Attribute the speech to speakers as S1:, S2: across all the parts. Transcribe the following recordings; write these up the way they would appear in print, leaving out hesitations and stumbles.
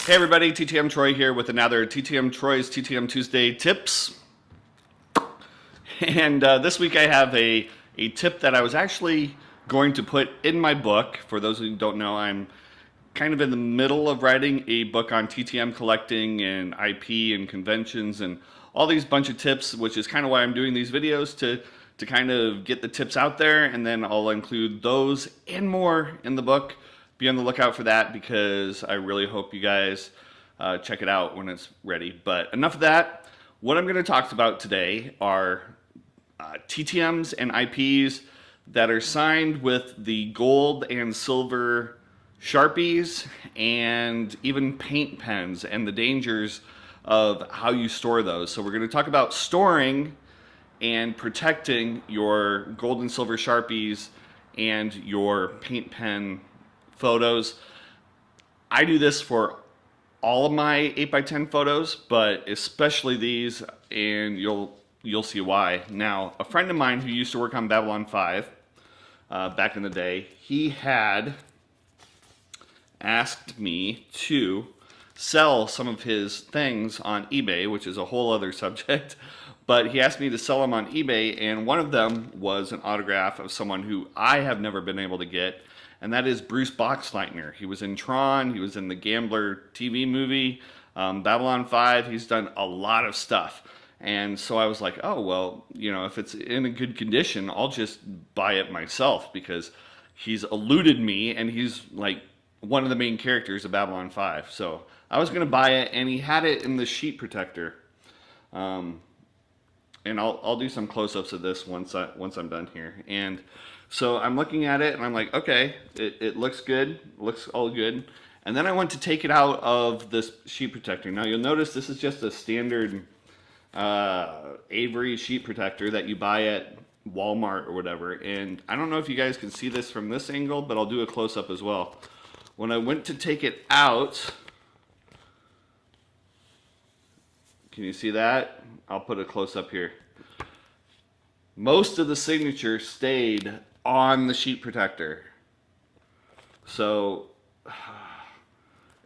S1: Hey everybody, TTM Troy here with another TTM Troy's TTM Tuesday tips. And this week I have a tip that I was actually going to put in my book. For those who don't know, I'm kind of in the middle of writing a book on TTM collecting and IP and conventions and all these bunch of tips, which is kind of why I'm doing these videos to kind of get the tips out there, and then I'll include those and more in the book. Be on the lookout for that because I really hope you guys check it out when it's ready. But enough of that. What I'm going to talk about today are TTMs and IPs that are signed with the gold and silver sharpies and even paint pens and the dangers of how you store those. So we're going to talk about storing and protecting your gold and silver sharpies and your paint pen photos. I do this for all of my 8x10 photos, but especially these, and you'll see why. Now, a friend of mine who used to work on Babylon 5 back in the day, he had asked me to sell some of his things on eBay, which is a whole other subject, but he asked me to sell them on eBay, and one of them was an autograph of someone who I have never been able to get, and that is Bruce Boxleitner. He was in Tron, he was in the Gambler TV movie, Babylon 5, he's done a lot of stuff. And so I was like, oh, well, you know, if it's in a good condition, I'll just buy it myself because he's eluded me and he's like one of the main characters of Babylon 5. So I was going to buy it, and he had it in the sheet protector. And I'll do some close-ups of this once I'm done here. And so I'm looking at it and I'm like, okay, it looks good, looks all good. And then I went to take it out of this sheet protector. Now you'll notice this is just a standard Avery sheet protector that you buy at Walmart or whatever. And I don't know if you guys can see this from this angle, but I'll do a close-up as well. When I went to take it out, can you see that? I'll put a close-up here. Most of the signature stayed on the sheet protector. So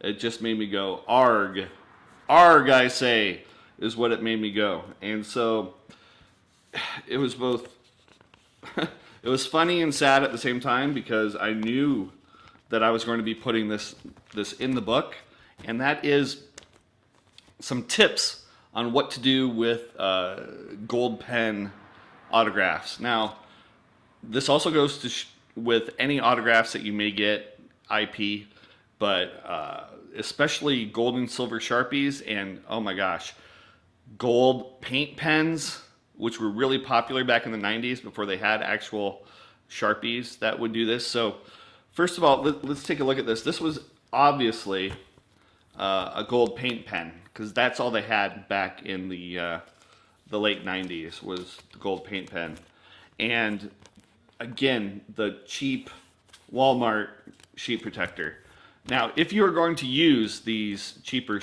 S1: it just made me go, arg. Arg, I say, is what it made me go. And so it was both, it was funny and sad at the same time because I knew that I was going to be putting this in the book, and that is some tips on what to do with gold pen autographs. Now, this also goes to with any autographs that you may get IP, but especially gold and silver sharpies, and oh my gosh, gold paint pens, which were really popular back in the 90s before they had actual sharpies that would do this. So first of all, let's take a look at this. This was obviously a gold paint pen because that's all they had back in the late 90s was the gold paint pen. And again, the cheap Walmart sheet protector. Now, if you are going to use these cheaper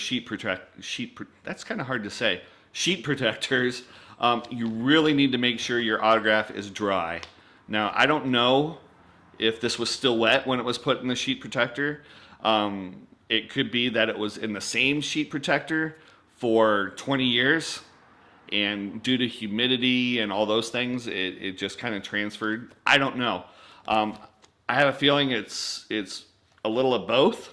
S1: that's kind of hard to say, sheet protectors, you really need to make sure your autograph is dry. Now, I don't know if this was still wet when it was put in the sheet protector. It could be that it was in the same sheet protector for 20 years, and due to humidity and all those things, it just kind of transferred. I don't know. I have a feeling it's a little of both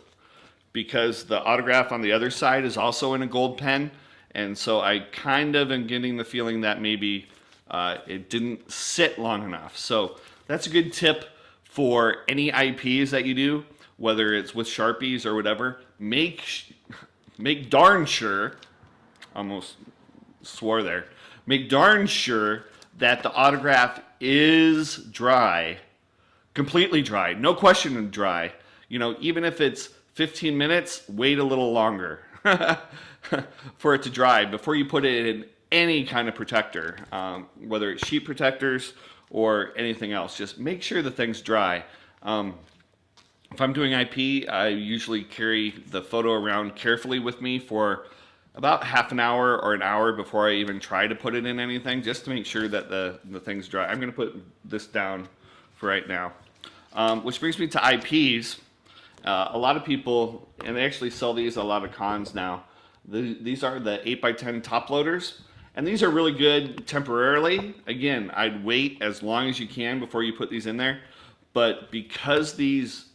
S1: because the autograph on the other side is also in a gold pen, and so I kind of am getting the feeling that maybe it didn't sit long enough. So that's a good tip for any IPs that you do, whether it's with Sharpies or whatever. Make darn sure, almost swore there, make darn sure that the autograph is dry, completely dry, no question dry. You know, even if it's 15 minutes, wait a little longer for it to dry before you put it in any kind of protector, whether it's sheet protectors or anything else. Just make sure the thing's dry. If I'm doing IP, I usually carry the photo around carefully with me for about half an hour or an hour before I even try to put it in anything, just to make sure that the thing's dry. I'm going to put this down for right now. Which brings me to IPs. A lot of people, and they actually sell these at a lot of cons now. These are the 8x10 top loaders, and these are really good temporarily. Again, I'd wait as long as you can before you put these in there, but because these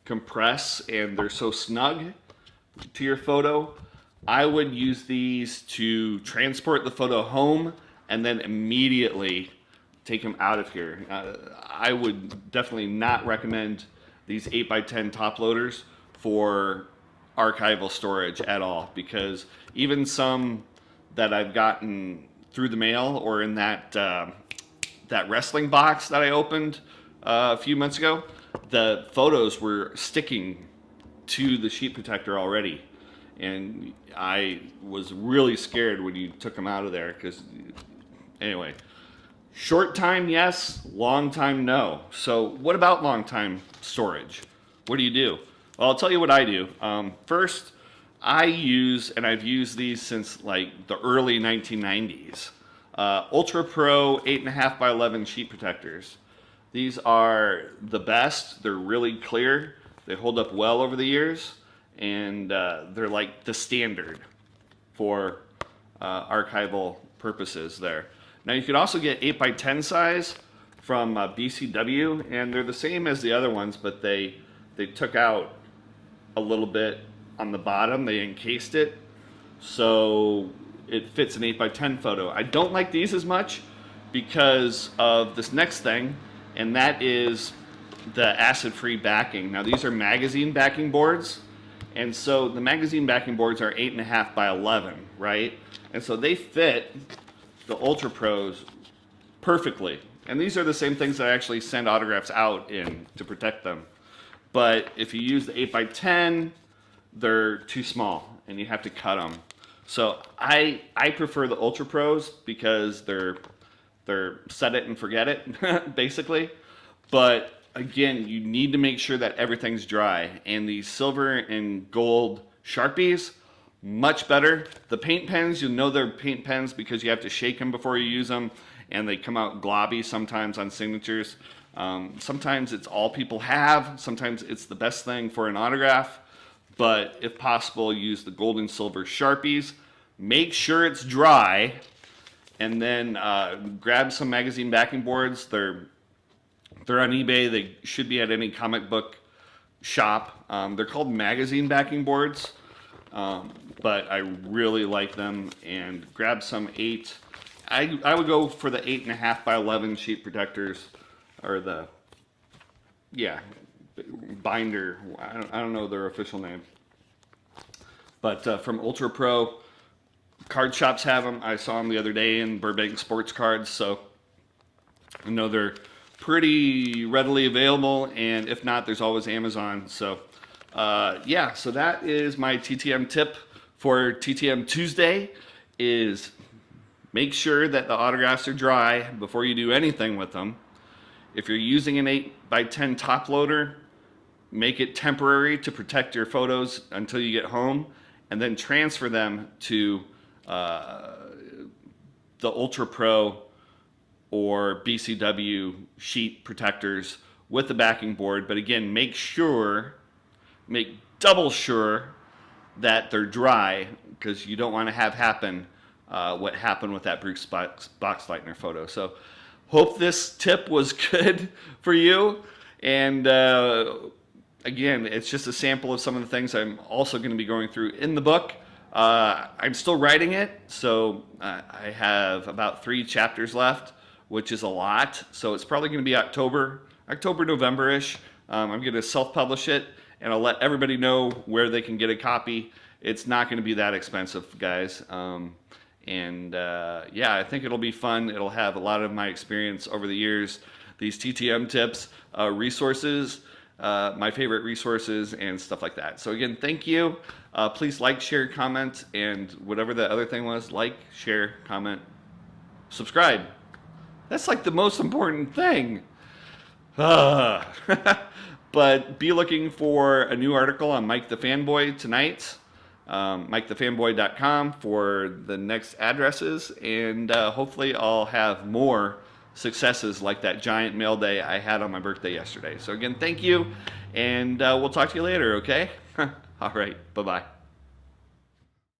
S1: compress and they're so snug to your photo, I would use these to transport the photo home and then immediately take them out of here. I would definitely not recommend these 8x10 top loaders for archival storage at all, because even some that I've gotten through the mail or in that that wrestling box that I opened a few months ago, the photos were sticking to the sheet protector already, and I was really scared when you took them out of there. Because anyway, short time yes, long time no. So what about long time storage? What do you do? Well, I'll tell you what I do. First, I use, and I've used these since like the early 1990s, Ultra Pro 8.5 by 11 sheet protectors. These are the best. They're really clear. They hold up well over the years, and they're like the standard for archival purposes there. Now you can also get 8x10 size from BCW, and they're the same as the other ones, but they took out a little bit on the bottom. They encased it so it fits an 8x10 photo. I don't like these as much because of this next thing, and that is the acid-free backing. Now these are magazine backing boards, and so the magazine backing boards are 8.5 by 11, right? And so they fit the Ultra Pros perfectly. And these are the same things that I actually send autographs out in to protect them. But if you use the 8x10, they're too small and you have to cut them. So I prefer the Ultra Pros because they're set it and forget it, basically. But again, you need to make sure that everything's dry. And these silver and gold Sharpies, much better. The paint pens, you'll know they're paint pens because you have to shake them before you use them, and they come out globby sometimes on signatures. Sometimes it's all people have. Sometimes it's the best thing for an autograph. But if possible, use the gold and silver Sharpies. Make sure it's dry, and then grab some magazine backing boards. They're on eBay. They should be at any comic book shop. They're called magazine backing boards, but I really like them. And grab some 8. I would go for the 8.5 by 11 sheet protectors, or the binder. I don't know their official name, but from Ultra Pro. Card shops have them. I saw them the other day in Burbank Sports Cards, so I know they're pretty readily available, and if not, there's always Amazon. So yeah, so that is my TTM tip for TTM Tuesday, is make sure that the autographs are dry before you do anything with them. If you're using an 8x10 top loader, make it temporary to protect your photos until you get home, and then transfer them to the Ultra Pro or BCW sheet protectors with the backing board. But again, make double sure that they're dry, because you don't want to have happen what happened with that Bruce Boxleitner photo. So hope this tip was good for you. And again, it's just a sample of some of the things I'm also going to be going through in the book. I'm still writing it, so I have about 3 chapters left, which is a lot. So it's probably going to be October, November-ish. I'm going to self-publish it, and I'll let everybody know where they can get a copy. It's not going to be that expensive, guys. Yeah, I think it'll be fun. It'll have a lot of my experience over the years, these TTM tips, resources, my favorite resources, and stuff like that. So again, thank you. Please like, share, comment, and whatever the other thing was, like, share, comment, subscribe. That's like the most important thing. But be looking for a new article on Mike the Fanboy tonight. MikeTheFanboy.com for the next addresses, and hopefully I'll have more successes like that giant mail day I had on my birthday yesterday. So again, thank you, and we'll talk to you later, okay? All right, bye-bye.